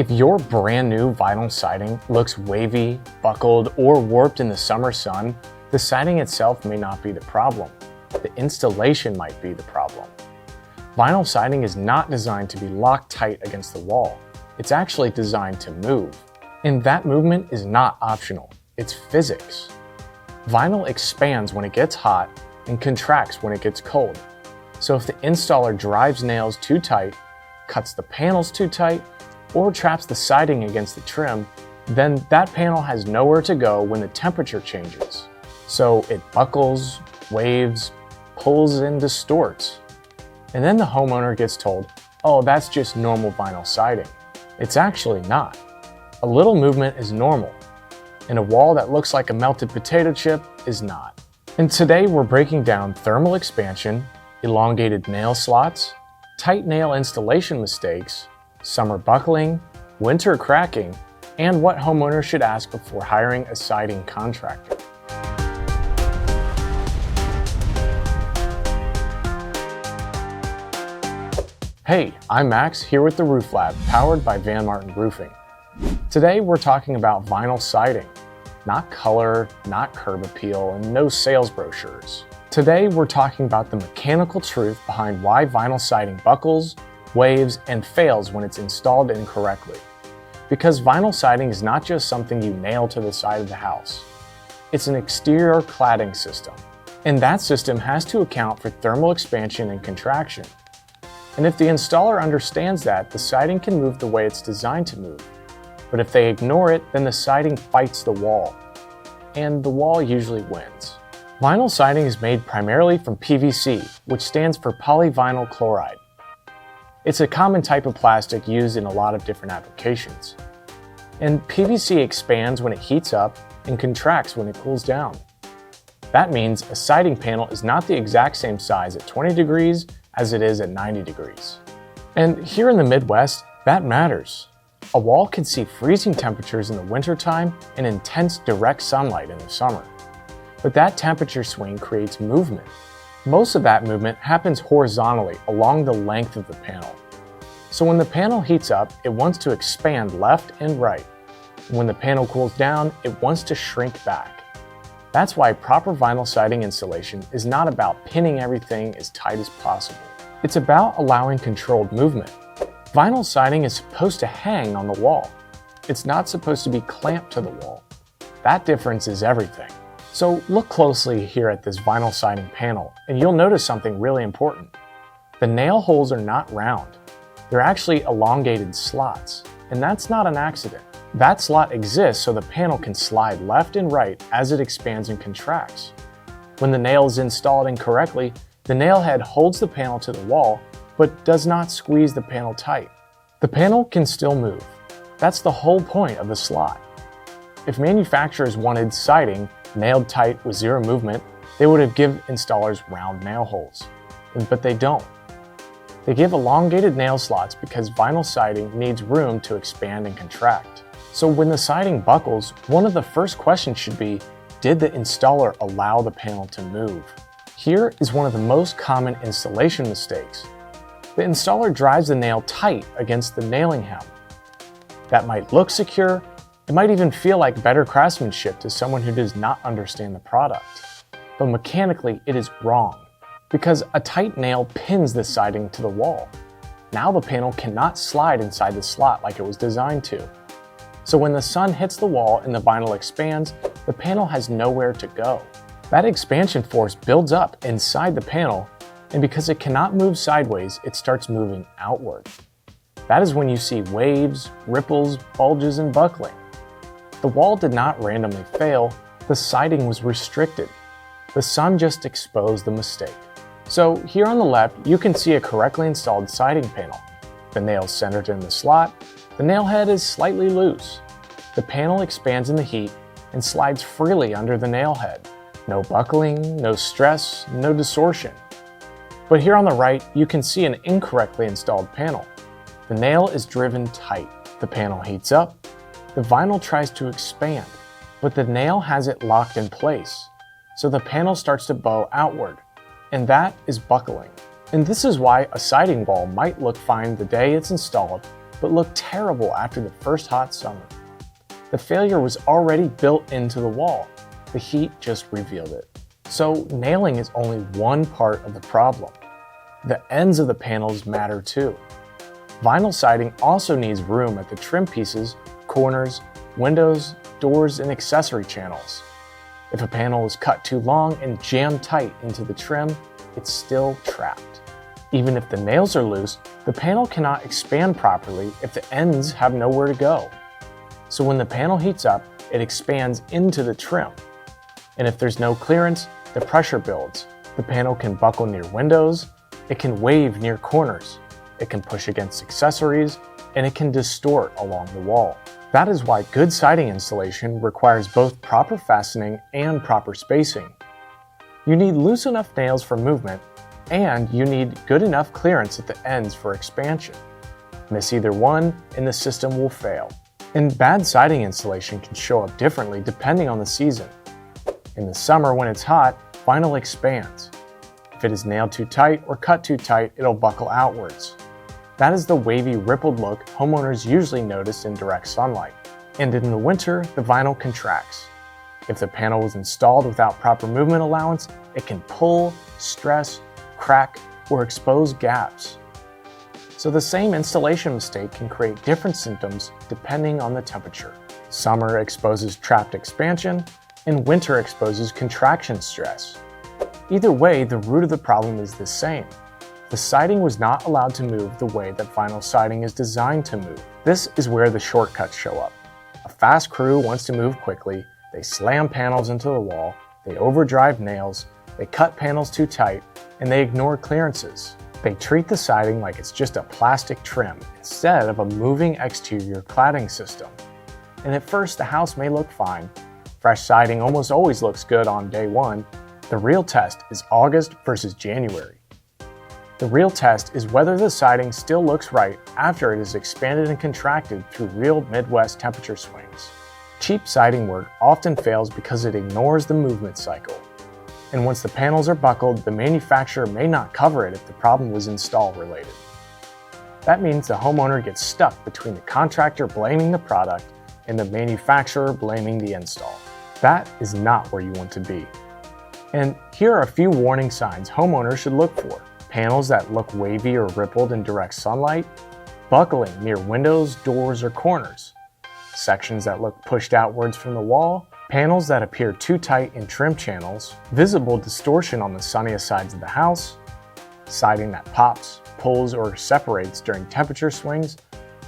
If your brand new vinyl siding looks wavy, buckled, or warped in the summer sun, the siding itself may not be the problem. The installation might be the problem. Vinyl siding is not designed to be locked tight against the wall. It's actually designed to move. And that movement is not optional. It's physics. Vinyl expands when it gets hot and contracts when it gets cold. So if the installer drives nails too tight, cuts the panels too tight, or traps the siding against the trim, then that panel has nowhere to go when the temperature changes. So it buckles, waves, pulls, and distorts. And then the homeowner gets told, oh, that's just normal vinyl siding. It's actually not. A little movement is normal, and a wall that looks like a melted potato chip is not. And today we're breaking down thermal expansion, elongated nail slots, tight nail installation mistakes, summer buckling, winter cracking, and what homeowners should ask before hiring a siding contractor. Hey, I'm Max, here with the Roof Lab, powered by Van Martin Roofing. Today we're talking about vinyl siding. Not color, not curb appeal, and no sales brochures. Today we're talking about the mechanical truth behind why vinyl siding buckles, waves, and fails when it's installed incorrectly. Because vinyl siding is not just something you nail to the side of the house. It's an exterior cladding system. And that system has to account for thermal expansion and contraction. And if the installer understands that, the siding can move the way it's designed to move. But if they ignore it, then the siding fights the wall. And the wall usually wins. Vinyl siding is made primarily from PVC, which stands for polyvinyl chloride. It's a common type of plastic used in a lot of different applications. And PVC expands when it heats up and contracts when it cools down. That means a siding panel is not the exact same size at 20 degrees as it is at 90 degrees. And here in the Midwest, that matters. A wall can see freezing temperatures in the wintertime and intense direct sunlight in the summer. But that temperature swing creates movement. Most of that movement happens horizontally along the length of the panel. So when the panel heats up, it wants to expand left and right. And when the panel cools down, it wants to shrink back. That's why proper vinyl siding installation is not about pinning everything as tight as possible. It's about allowing controlled movement. Vinyl siding is supposed to hang on the wall. It's not supposed to be clamped to the wall. That difference is everything. So look closely here at this vinyl siding panel, and you'll notice something really important. The nail holes are not round. They're actually elongated slots, and that's not an accident. That slot exists so the panel can slide left and right as it expands and contracts. When the nail is installed incorrectly, the nail head holds the panel to the wall, but does not squeeze the panel tight. The panel can still move. That's the whole point of the slot. If manufacturers wanted siding nailed tight with zero movement, they would have given installers round nail holes. But they don't. They give elongated nail slots because vinyl siding needs room to expand and contract. So when the siding buckles, one of the first questions should be, did the installer allow the panel to move? Here is one of the most common installation mistakes. The installer drives the nail tight against the nailing hem. That might look secure. It might even feel like better craftsmanship to someone who does not understand the product. But mechanically, it is wrong, because a tight nail pins the siding to the wall. Now the panel cannot slide inside the slot like it was designed to. So when the sun hits the wall and the vinyl expands, the panel has nowhere to go. That expansion force builds up inside the panel, and because it cannot move sideways, it starts moving outward. That is when you see waves, ripples, bulges, and buckling. The wall did not randomly fail, the siding was restricted. The sun just exposed the mistake. So here on the left, you can see a correctly installed siding panel. The nail's centered in the slot, the nail head is slightly loose. The panel expands in the heat and slides freely under the nail head. No buckling, no stress, no distortion. But here on the right, you can see an incorrectly installed panel. The nail is driven tight. The panel heats up. The vinyl tries to expand, but the nail has it locked in place. So the panel starts to bow outward, and that is buckling. And this is why a siding wall might look fine the day it's installed, but looked terrible after the first hot summer. The failure was already built into the wall. The heat just revealed it. So nailing is only one part of the problem. The ends of the panels matter too. Vinyl siding also needs room at the trim pieces, corners, windows, doors, and accessory channels. If a panel is cut too long and jammed tight into the trim, it's still trapped. Even if the nails are loose, the panel cannot expand properly if the ends have nowhere to go. So when the panel heats up, it expands into the trim. And if there's no clearance, the pressure builds. The panel can buckle near windows, it can wave near corners, it can push against accessories, and it can distort along the wall. That is why good siding installation requires both proper fastening and proper spacing. You need loose enough nails for movement, and you need good enough clearance at the ends for expansion. Miss either one, and the system will fail. And bad siding installation can show up differently depending on the season. In the summer when it's hot, vinyl expands. If it is nailed too tight or cut too tight, it'll buckle outwards. That is the wavy, rippled look homeowners usually notice in direct sunlight. And in the winter, the vinyl contracts. If the panel was installed without proper movement allowance, it can pull, stress, crack, or expose gaps. So the same installation mistake can create different symptoms depending on the temperature. Summer exposes trapped expansion, and winter exposes contraction stress. Either way, the root of the problem is the same. The siding was not allowed to move the way that vinyl siding is designed to move. This is where the shortcuts show up. A fast crew wants to move quickly, they slam panels into the wall, they overdrive nails, they cut panels too tight, and they ignore clearances. They treat the siding like it's just a plastic trim instead of a moving exterior cladding system. And at first, the house may look fine. Fresh siding almost always looks good on day one. The real test is August versus January. The real test is whether the siding still looks right after it is expanded and contracted through real Midwest temperature swings. Cheap siding work often fails because it ignores the movement cycle. And once the panels are buckled, the manufacturer may not cover it if the problem was install related. That means the homeowner gets stuck between the contractor blaming the product and the manufacturer blaming the install. That is not where you want to be. And here are a few warning signs homeowners should look for. Panels that look wavy or rippled in direct sunlight, buckling near windows, doors, or corners, sections that look pushed outwards from the wall, panels that appear too tight in trim channels, visible distortion on the sunniest sides of the house, siding that pops, pulls, or separates during temperature swings,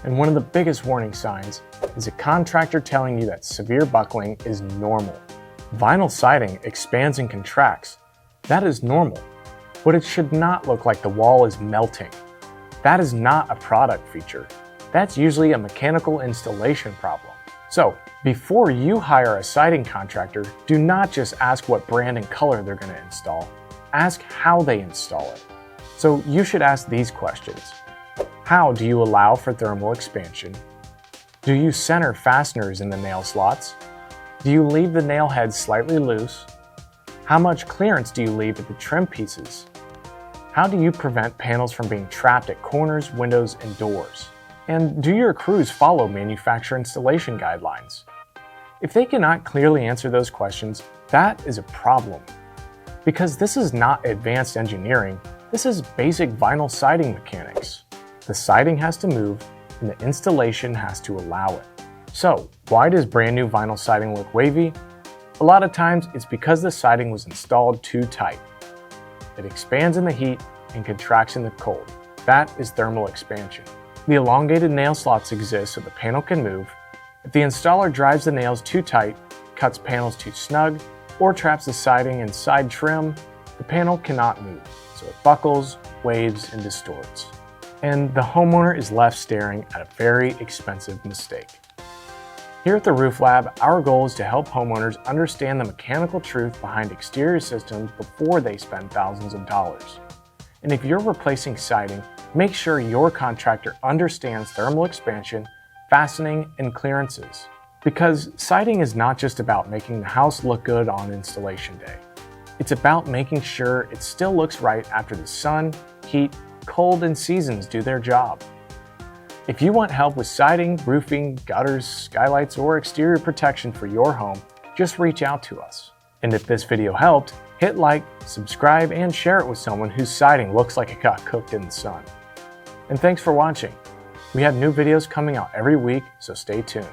and one of the biggest warning signs is a contractor telling you that severe buckling is normal. Vinyl siding expands and contracts. That is normal. But it should not look like the wall is melting. That is not a product feature. That's usually a mechanical installation problem. So, before you hire a siding contractor, do not just ask what brand and color they're going to install. Ask how they install it. So you should ask these questions. How do you allow for thermal expansion? Do you center fasteners in the nail slots? Do you leave the nail heads slightly loose? How much clearance do you leave at the trim pieces? How do you prevent panels from being trapped at corners, windows, and doors? And do your crews follow manufacturer installation guidelines? If they cannot clearly answer those questions, that is a problem. Because this is not advanced engineering, this is basic vinyl siding mechanics. The siding has to move, and the installation has to allow it. So, why does brand new vinyl siding look wavy? A lot of times it's because the siding was installed too tight. It expands in the heat and contracts in the cold. That is thermal expansion. The elongated nail slots exist so the panel can move. If the installer drives the nails too tight, cuts panels too snug, or traps the siding and side trim, the panel cannot move, so it buckles, waves, and distorts. And the homeowner is left staring at a very expensive mistake. Here at the Roof Lab, our goal is to help homeowners understand the mechanical truth behind exterior systems before they spend thousands of dollars. And if you're replacing siding, make sure your contractor understands thermal expansion, fastening, and clearances. Because siding is not just about making the house look good on installation day. It's about making sure it still looks right after the sun, heat, cold, and seasons do their job. If you want help with siding, roofing, gutters, skylights, or exterior protection for your home, just reach out to us. And if this video helped, hit like, subscribe, and share it with someone whose siding looks like it got cooked in the sun. And thanks for watching. We have new videos coming out every week, so stay tuned.